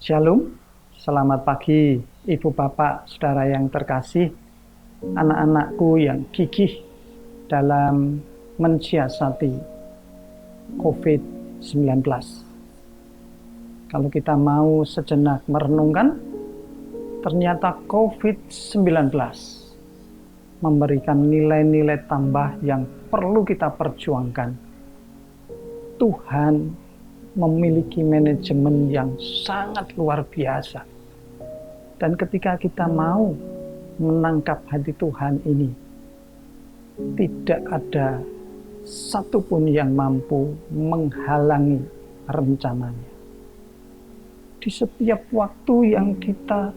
Shalom, selamat pagi Ibu Bapak, Saudara yang terkasih, anak-anakku yang gigih dalam mensiasati COVID-19. Kalau kita mau sejenak merenungkan, ternyata COVID-19 memberikan nilai-nilai tambah yang perlu kita perjuangkan. Tuhan memiliki manajemen yang sangat luar biasa. Dan ketika kita mau menangkap hati Tuhan ini, tidak ada satupun yang mampu menghalangi rencananya. Di setiap waktu yang kita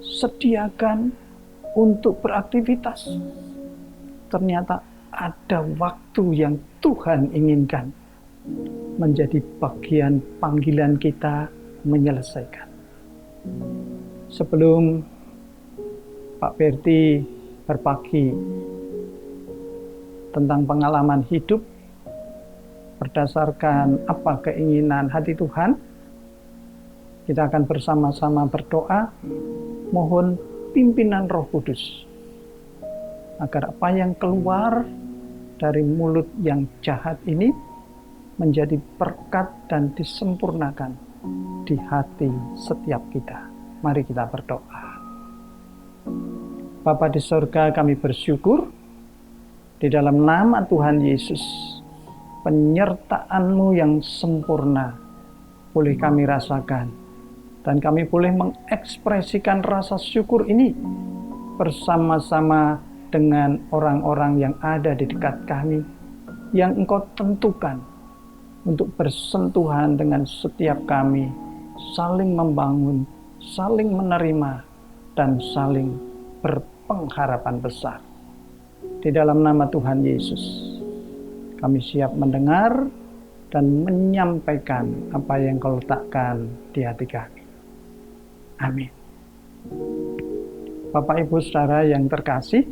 sediakan untuk beraktivitas, ternyata ada waktu yang Tuhan inginkan menjadi bagian panggilan kita menyelesaikan. Sebelum Pak Berti berbagi tentang pengalaman hidup berdasarkan apa keinginan hati Tuhan, kita akan bersama-sama berdoa, mohon pimpinan Roh Kudus agar apa yang keluar dari mulut yang jahat ini menjadi berkat dan disempurnakan di hati setiap kita. Mari kita berdoa. Bapa di surga, kami bersyukur di dalam nama Tuhan Yesus, penyertaan-Mu yang sempurna boleh kami rasakan, dan kami boleh mengekspresikan rasa syukur ini bersama-sama dengan orang-orang yang ada di dekat kami, yang Engkau tentukan untuk bersentuhan dengan setiap kami, saling membangun, saling menerima, dan saling berpengharapan besar. Di dalam nama Tuhan Yesus, kami siap mendengar dan menyampaikan apa yang Kau letakkan di hati kami. Amin. Bapak Ibu Saudara yang terkasih,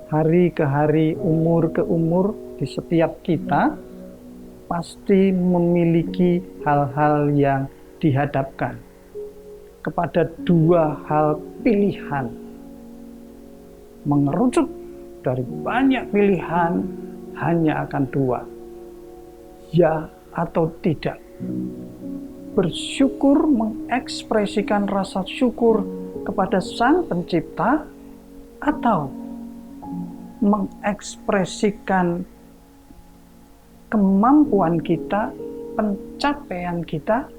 hari ke hari, umur ke umur, di setiap kita pasti memiliki hal-hal yang dihadapkan kepada dua hal pilihan. Mengerucut dari banyak pilihan hanya akan dua, ya atau tidak. Bersyukur, mengekspresikan rasa syukur kepada Sang Pencipta, atau mengekspresikan kemampuan kita, pencapaian kita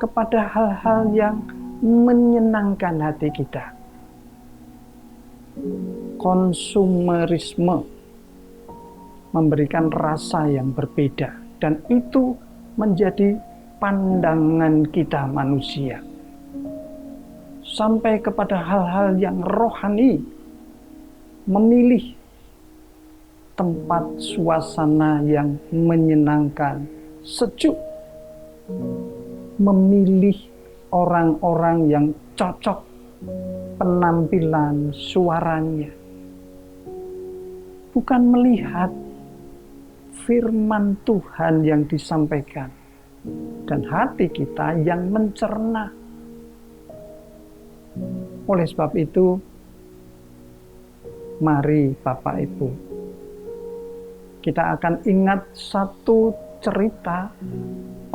kepada hal-hal yang menyenangkan hati kita. Konsumerisme memberikan rasa yang berbeda, dan itu menjadi pandangan kita manusia. Sampai kepada hal-hal yang rohani, memilih tempat suasana yang menyenangkan, sejuk, memilih orang-orang yang cocok penampilan suaranya, bukan melihat firman Tuhan yang disampaikan dan hati kita yang mencerna. Oleh sebab itu, mari Bapak Ibu, kita akan ingat satu cerita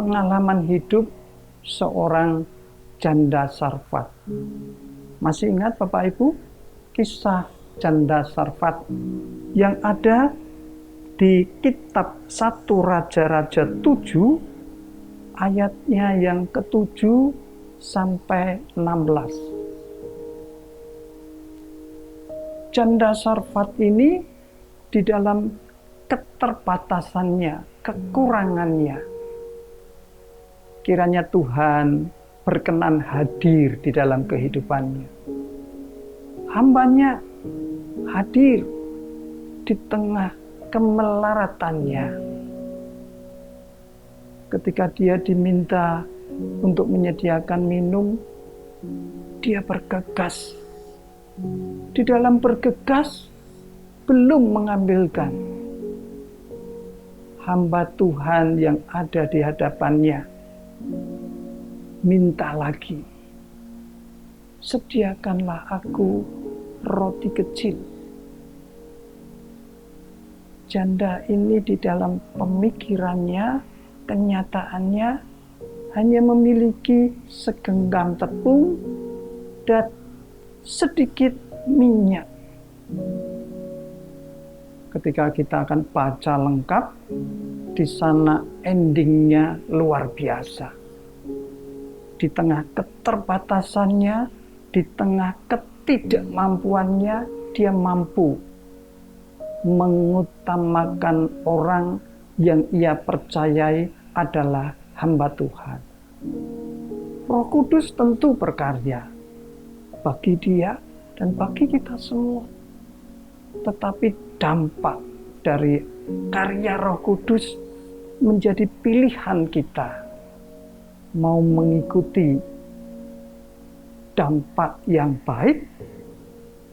pengalaman hidup seorang janda Sarfat. Masih ingat Bapak Ibu kisah janda Sarfat yang ada di kitab 1 Raja-Raja 7 ayatnya yang ke-7 sampai 16. Janda Sarfat ini di dalam keterbatasannya, kekurangannya, kiranya Tuhan berkenan hadir di dalam kehidupannya. Hambanya hadir di tengah kemelaratannya. Ketika dia diminta untuk menyediakan minum, dia bergegas. Di dalam bergegas, belum mengambilkan. Hamba Tuhan yang ada di hadapannya minta lagi. Sediakanlah aku roti kecil. Janda ini di dalam pemikirannya, kenyataannya hanya memiliki segenggam tepung dan sedikit minyak. Ketika kita akan baca lengkap, di sana endingnya luar biasa. Di tengah keterbatasannya, di tengah ketidakmampuannya, dia mampu mengutamakan orang yang ia percayai adalah hamba Tuhan. Roh Kudus tentu berkarya bagi dia dan bagi kita semua. Tetapi dampak dari karya Roh Kudus menjadi pilihan kita. Mau mengikuti dampak yang baik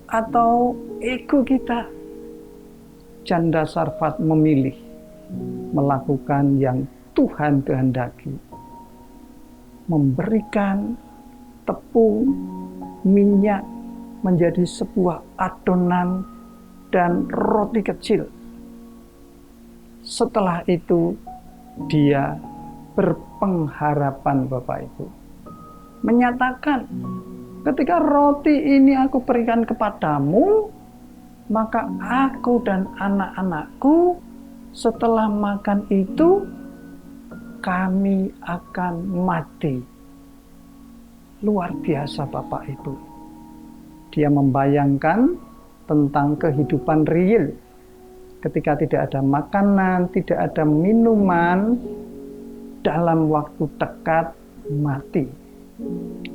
atau ego kita. Janda Sarfat memilih melakukan yang Tuhan kehendaki. Memberikan tepung, minyak menjadi sebuah adonan dan roti kecil. Setelah itu dia berpengharapan, Bapak Ibu. Menyatakan, ketika roti ini aku berikan kepadamu, maka aku dan anak-anakku setelah makan itu, kami akan mati. Luar biasa, Bapak Ibu. Dia membayangkan tentang kehidupan real. Ketika tidak ada makanan, tidak ada minuman, dalam waktu dekat mati.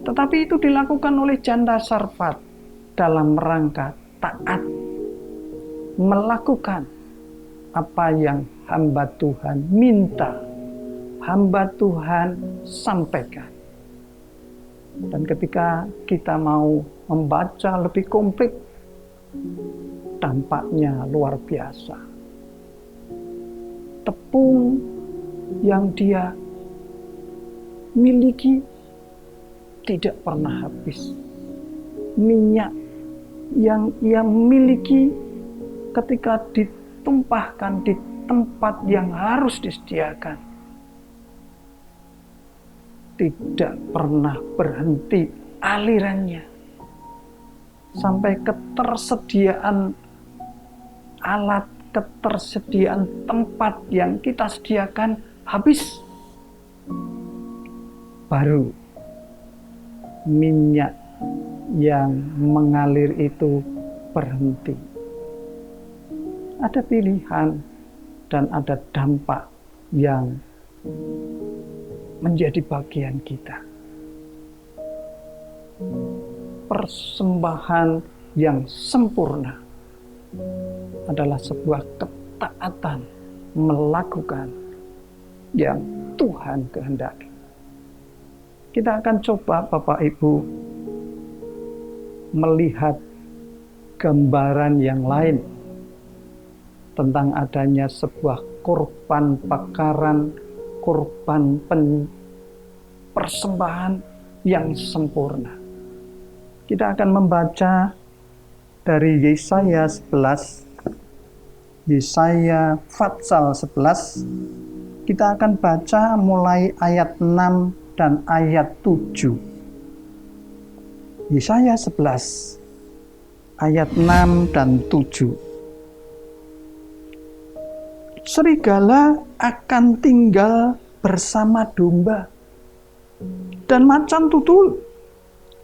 Tetapi itu dilakukan oleh janda Sarfat dalam rangka taat, melakukan apa yang hamba Tuhan minta, hamba Tuhan sampaikan. Dan ketika kita mau membaca lebih komplit, dampaknya luar biasa. Tepung yang dia miliki tidak pernah habis. Minyak yang ia miliki ketika ditumpahkan di tempat yang harus disediakan, tidak pernah berhenti alirannya. Sampai ketersediaan alat, ketersediaan tempat yang kita sediakan habis. Baru minyak yang mengalir itu berhenti. Ada pilihan dan ada dampak yang menjadi bagian kita. Persembahan yang sempurna adalah sebuah ketaatan melakukan yang Tuhan kehendaki. Kita akan coba, Bapak Ibu, melihat gambaran yang lain tentang adanya sebuah korban bakaran, korban persembahan yang sempurna. Kita akan membaca dari Yesaya 11, Yesaya Fatsal 11. Kita akan baca mulai ayat 6 dan ayat 7. Yesaya 11, ayat 6 dan 7. Serigala akan tinggal bersama domba, dan macan tutul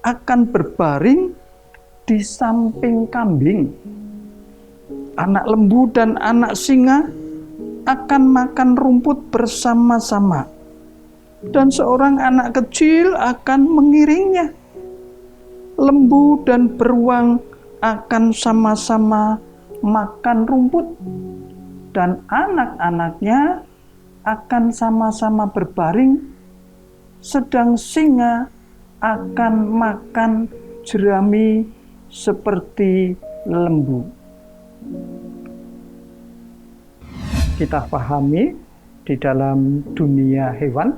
akan berbaring di samping kambing. Anak lembu dan anak singa akan makan rumput bersama-sama, dan seorang anak kecil akan mengiringnya. Lembu dan beruang akan sama-sama makan rumput, dan anak-anaknya akan sama-sama berbaring, sedang singa akan makan jerami seperti lembu. Kita pahami di dalam dunia hewan,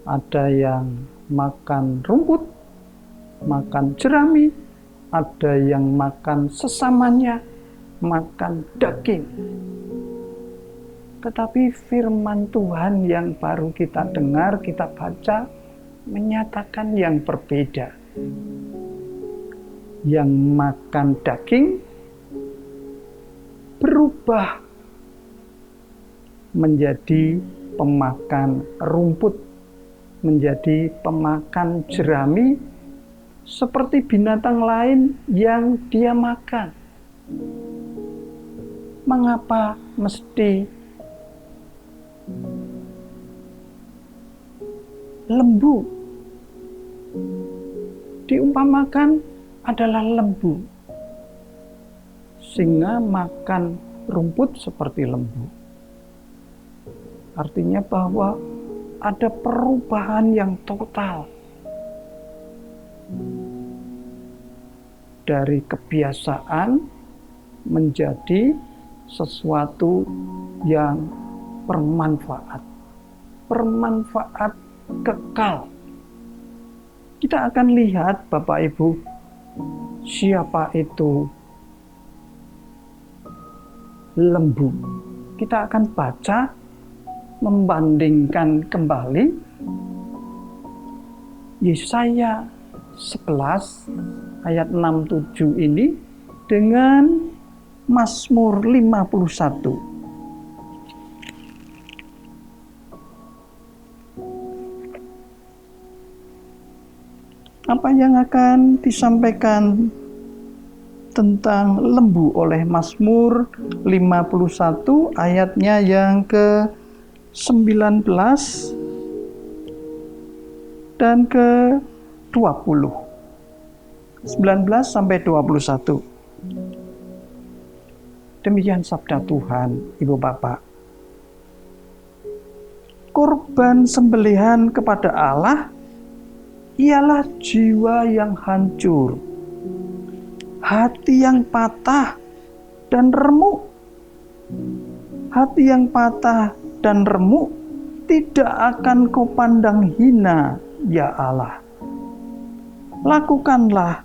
Ada yang makan rumput, makan jerami, ada yang makan sesamanya, makan daging. Tetapi firman Tuhan yang baru kita dengar, kita baca, menyatakan yang berbeda. Yang makan daging berubah menjadi pemakan rumput, menjadi pemakan jerami, seperti binatang lain yang dia makan. Mengapa mesti lembu diumpamakan adalah lembu? Singa makan rumput seperti lembu. Artinya bahwa ada perubahan yang total dari kebiasaan menjadi sesuatu yang bermanfaat, bermanfaat kekal. Kita akan lihat, Bapak Ibu, siapa itu lembu. Kita akan baca, membandingkan kembali Yesaya 11 ayat 6-7 ini dengan Mazmur 51. Apa yang akan disampaikan tentang lembu oleh Mazmur 51 ayatnya yang ke-19 dan ke-20. 19 sampai 21. Demikian sabda Tuhan, Ibu Bapak. Korban sembelihan kepada Allah ialah jiwa yang hancur, hati yang patah dan remuk. Hati yang patah dan remuk tidak akan kau pandang hina, ya Allah. Lakukanlah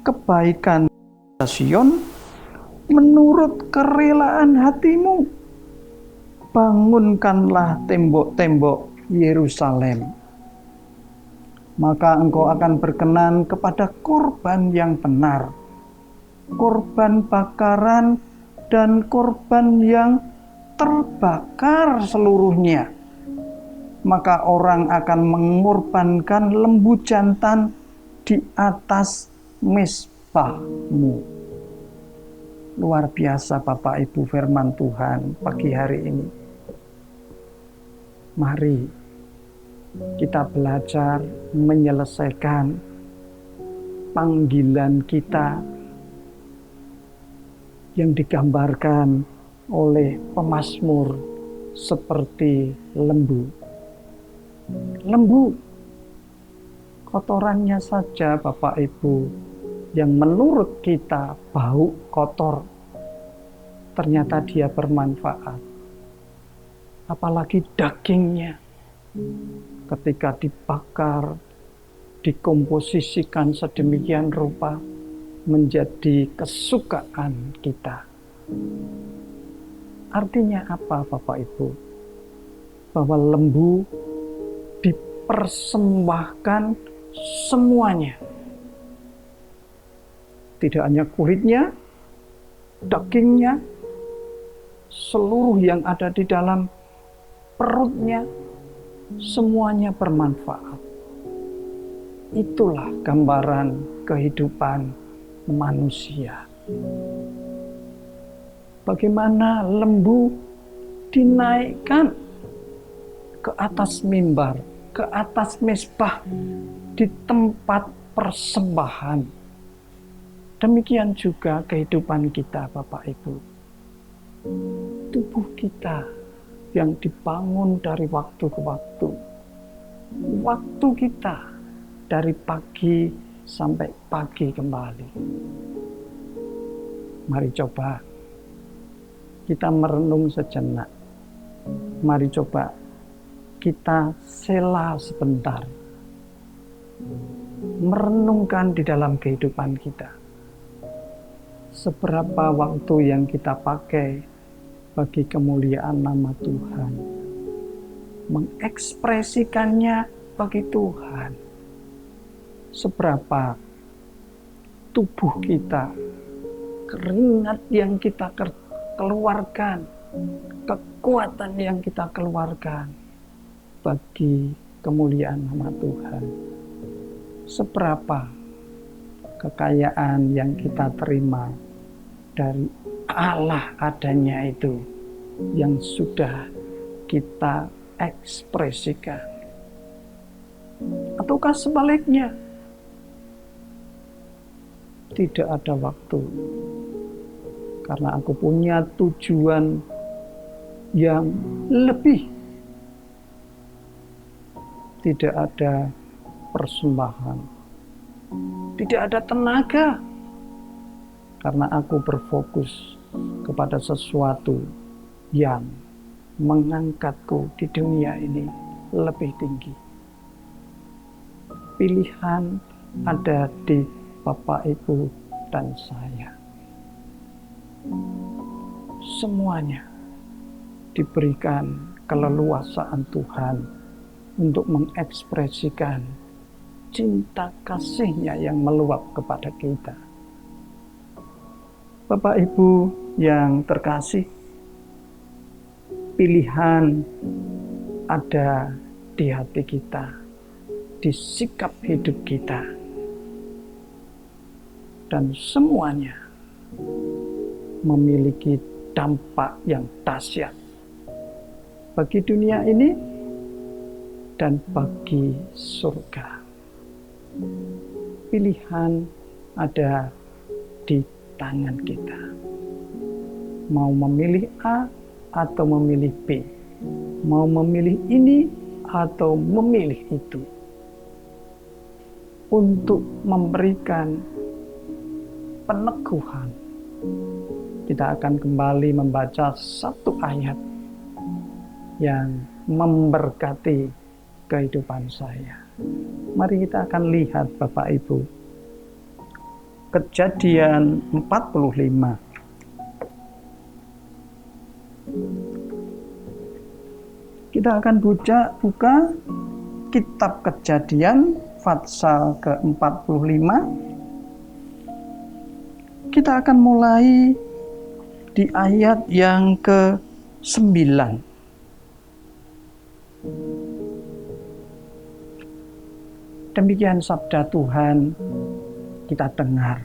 kebaikan Sion menurut kerelaan hatimu. Bangunkanlah tembok-tembok Yerusalem. Maka engkau akan berkenan kepada korban yang benar, korban bakaran dan korban yang terbakar seluruhnya. Maka orang akan mengorbankan lembu jantan di atas mezbahmu. Luar biasa Bapak Ibu firman Tuhan pagi hari ini. Mari kita belajar menyelesaikan panggilan kita yang digambarkan oleh pemazmur seperti lembu. Lembu, kotorannya saja Bapak Ibu, yang menurut kita bau kotor, ternyata dia bermanfaat. Apalagi dagingnya, ketika dibakar, dikomposisikan sedemikian rupa, menjadi kesukaan kita. Artinya apa Bapak Ibu? Bahwa lembu dipersembahkan semuanya. Tidak hanya kulitnya, dagingnya, seluruh yang ada di dalam perutnya, semuanya bermanfaat. Itulah gambaran kehidupan manusia. Bagaimana lembu dinaikkan ke atas mimbar, ke atas mezbah, di tempat persembahan. Demikian juga kehidupan kita Bapak Ibu. Tubuh kita yang dibangun dari waktu ke waktu. Waktu kita dari pagi sampai pagi kembali. Mari coba kita merenung sejenak. Mari coba kita sela sebentar, merenungkan di dalam kehidupan kita. Seberapa waktu yang kita pakai bagi kemuliaan nama Tuhan, mengekspresikannya bagi Tuhan. Seberapa tubuh kita, keringat yang kita keluarkan, kekuatan yang kita keluarkan bagi kemuliaan nama Tuhan. Seberapa kekayaan yang kita terima dari Allah adanya itu yang sudah kita ekspresikan. Ataukah sebaliknya, tidak ada waktu karena aku punya tujuan yang lebih. Tidak ada persembahan, tidak ada tenaga, karena aku berfokus kepada sesuatu yang mengangkatku di dunia ini lebih tinggi. Pilihan ada di Bapak, Ibu, dan saya. Semuanya diberikan keleluasaan Tuhan untuk mengekspresikan cinta kasih-Nya yang meluap kepada kita. Bapak Ibu yang terkasih, pilihan ada di hati kita, di sikap hidup kita, dan semuanya memiliki dampak yang dahsyat bagi dunia ini dan bagi surga. Pilihan ada di tangan kita. Mau memilih A atau memilih B. Mau memilih ini atau memilih itu. Untuk memberikan peneguhan. Kita akan kembali membaca satu ayat yang memberkati kehidupan saya. Mari kita akan lihat Bapak Ibu. Kejadian 45. Kita akan buka kitab Kejadian pasal ke-45. Kita akan mulai di ayat yang ke-9. Demikian sabda Tuhan kita dengar.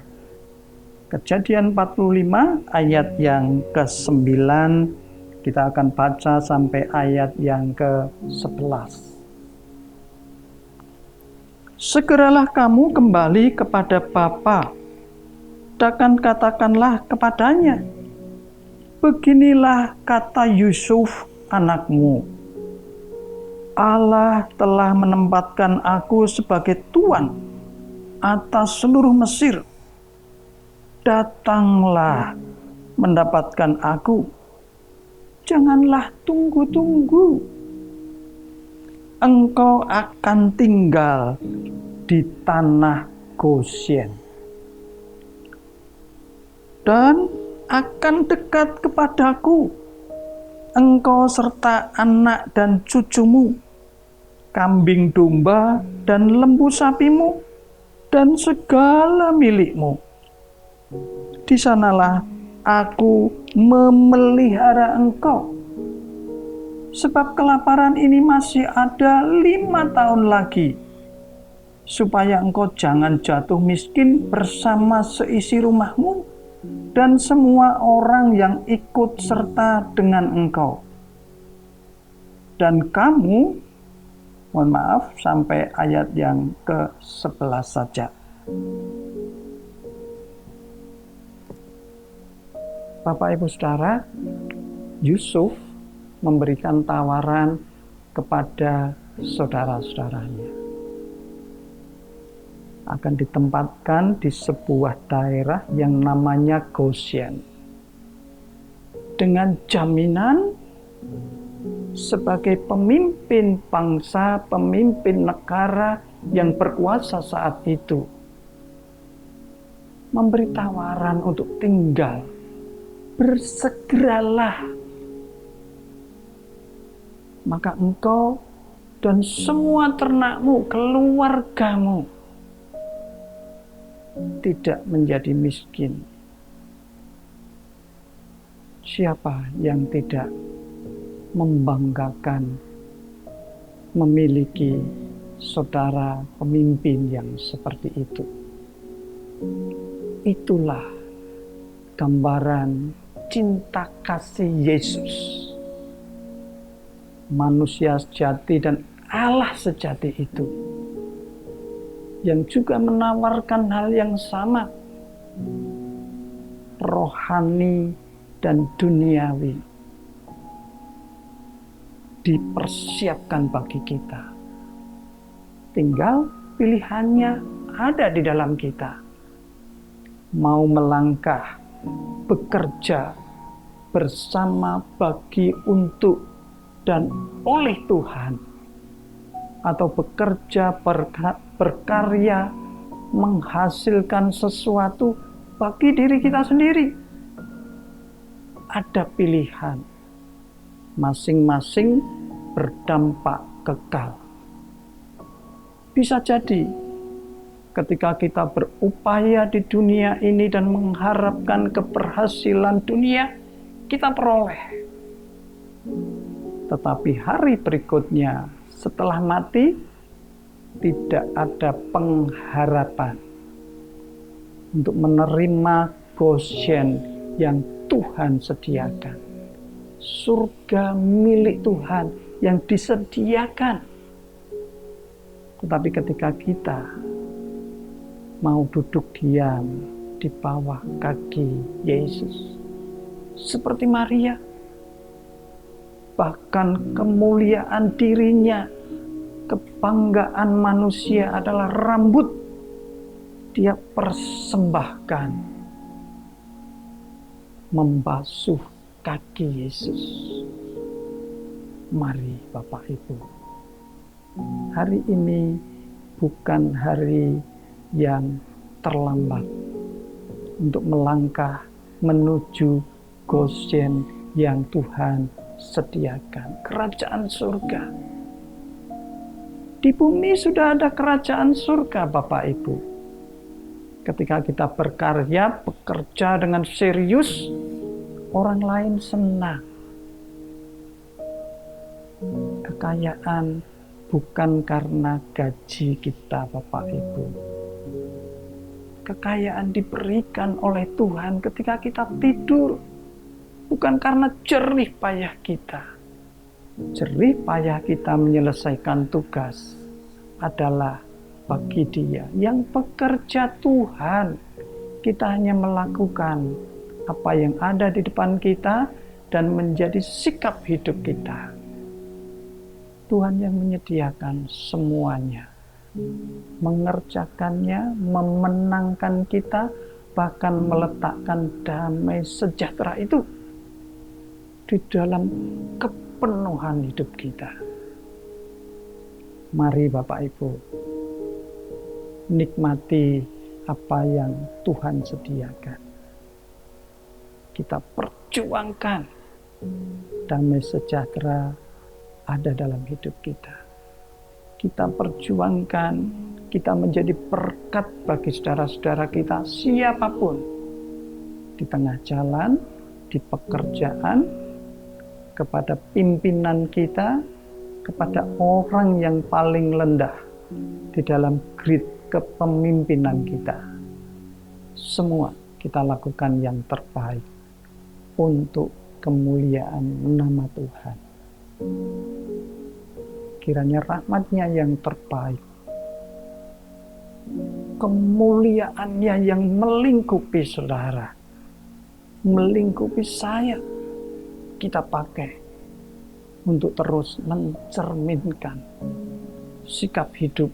Kejadian 45 ayat yang ke-9, kita akan baca sampai ayat yang ke-11. Segeralah kamu kembali kepada Bapa, dan katakanlah kepadanya, beginilah kata Yusuf anakmu, Allah telah menempatkan aku sebagai tuan atas seluruh Mesir. Datanglah mendapatkan aku. Janganlah tunggu-tunggu. Engkau akan tinggal di tanah Gosyen dan akan dekat kepadaku, engkau serta anak dan cucumu, kambing domba dan lembu sapimu, dan segala milikmu. Di sanalah aku memelihara engkau. Sebab kelaparan ini masih ada 5 tahun lagi, supaya engkau jangan jatuh miskin bersama seisi rumahmu dan semua orang yang ikut serta dengan engkau. Dan kamu, mohon maaf, sampai ayat yang ke-11 saja. Bapak Ibu Saudara, Yusuf memberikan tawaran kepada saudara-saudaranya. Akan ditempatkan di sebuah daerah yang namanya Gosyen. Dengan jaminan sebagai pemimpin bangsa, pemimpin negara yang berkuasa saat itu, memberi tawaran untuk tinggal. Bersegeralah, maka engkau dan semua ternakmu, keluargamu tidak menjadi miskin. Siapa yang tidak membanggakan memiliki saudara pemimpin yang seperti itu? Itulah gambaran cinta kasih Yesus, manusia sejati dan Allah sejati itu, yang juga menawarkan hal yang sama, rohani dan duniawi, dipersiapkan bagi kita. Tinggal pilihannya ada di dalam kita. Mau melangkah, bekerja bersama, bagi, untuk, dan oleh Tuhan, atau bekerja, berkarya, menghasilkan sesuatu bagi diri kita sendiri. Ada pilihan, masing-masing berdampak kekal. Bisa jadi ketika kita berupaya di dunia ini dan mengharapkan keberhasilan dunia, kita peroleh. Tetapi hari berikutnya setelah mati, tidak ada pengharapan untuk menerima Goshen yang Tuhan sediakan. Surga milik Tuhan yang disediakan. Tetapi ketika kita mau duduk diam di bawah kaki Yesus, seperti Maria, bahkan kemuliaan dirinya, kebanggaan manusia adalah rambut, dia persembahkan membasuh kaki Yesus. Mari Bapak Ibu, hari ini bukan hari yang terlambat untuk melangkah menuju Goshen yang Tuhan sediakan, kerajaan surga. Di bumi sudah ada kerajaan surga, Bapak Ibu. Ketika kita berkarya, bekerja dengan serius, orang lain senang. Kekayaan bukan karena gaji kita, Bapak Ibu. Kekayaan diberikan oleh Tuhan ketika kita tidur, bukan karena jerih payah kita. Jerih payah kita menyelesaikan tugas adalah bagi Dia yang bekerja Tuhan. Kita hanya melakukan apa yang ada di depan kita dan menjadi sikap hidup kita. Tuhan yang menyediakan semuanya, mengerjakannya, memenangkan kita, bahkan meletakkan damai sejahtera itu di dalam kepenuhan hidup kita. Mari Bapak Ibu, nikmati apa yang Tuhan sediakan. Kita perjuangkan damai sejahtera ada dalam hidup kita. Kita perjuangkan, kita menjadi berkat bagi saudara-saudara kita siapapun, di tengah jalan, di pekerjaan, kepada pimpinan kita, kepada orang yang paling rendah di dalam grid kepemimpinan kita. Semua kita lakukan yang terbaik untuk kemuliaan nama Tuhan. Kiranya rahmat-Nya yang terbaik, kemuliaan-Nya yang melingkupi saudara, melingkupi saya, kita pakai untuk terus mencerminkan sikap hidup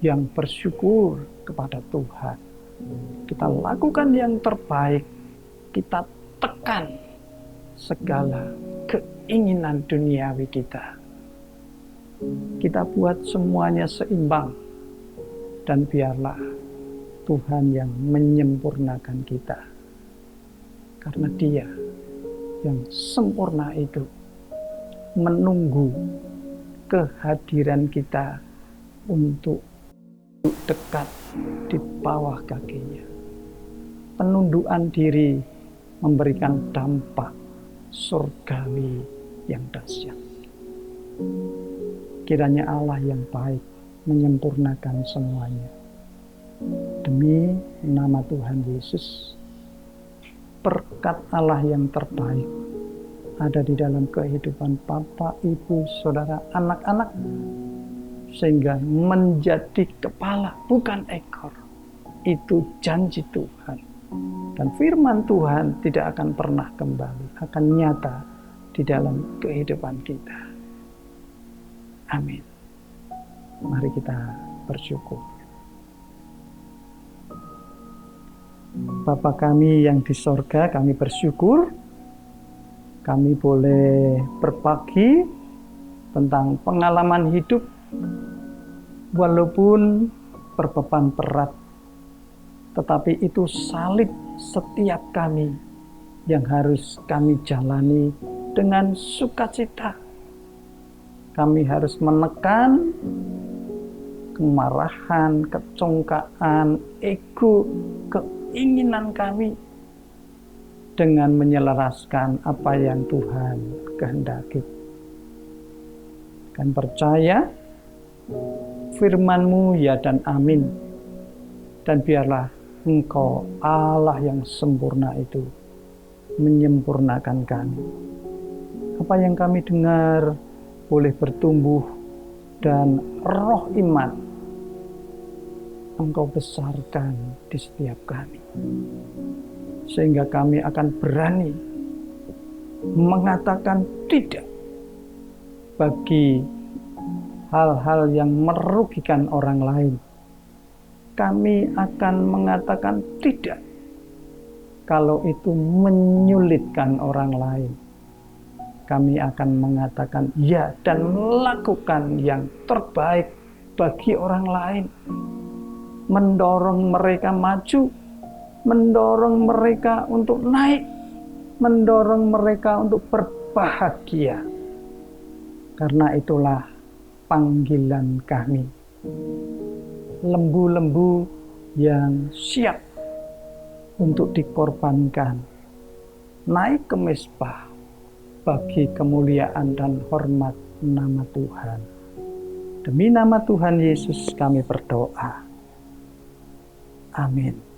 yang bersyukur kepada Tuhan. Kita lakukan yang terbaik, kita tekan segala keinginan duniawi kita. Kita buat semuanya seimbang, dan biarlah Tuhan yang menyempurnakan kita. Karena Dia yang sempurna itu menunggu kehadiran kita untuk dekat di bawah kakinya. Penundukan diri memberikan dampak surgawi yang dahsyat. Kiranya Allah yang baik menyempurnakan semuanya. Demi nama Tuhan Yesus, berkat Allah yang terbaik ada di dalam kehidupan Bapak, Ibu, Saudara, anak-anak, sehingga menjadi kepala bukan ekor. Itu janji Tuhan. Dan firman Tuhan tidak akan pernah kembali, akan nyata di dalam kehidupan kita. Amin. Mari kita bersyukur. Bapa kami yang di sorga, kami bersyukur kami boleh berbagi tentang pengalaman hidup walaupun berbeban berat, tetapi itu salib setiap kami yang harus kami jalani dengan sukacita. Kami harus menekan kemarahan, kecongkaan, ego, keinginan kami dengan menyelaraskan apa yang Tuhan kehendaki. Dan percaya firman-Mu ya dan amin. Dan biarlah Engkau Allah yang sempurna itu menyempurnakan kami. Apa yang kami dengar boleh bertumbuh dan roh iman Engkau besarkan di setiap kami, sehingga kami akan berani mengatakan tidak bagi hal-hal yang merugikan orang lain. Kami akan mengatakan tidak kalau itu menyulitkan orang lain. Kami akan mengatakan ya dan melakukan yang terbaik bagi orang lain. Mendorong mereka maju, mendorong mereka untuk naik, mendorong mereka untuk berbahagia. Karena itulah panggilan kami. Lembu-lembu yang siap untuk dikorbankan, naik ke mezbah bagi kemuliaan dan hormat nama Tuhan. Demi nama Tuhan Yesus kami berdoa. Amin.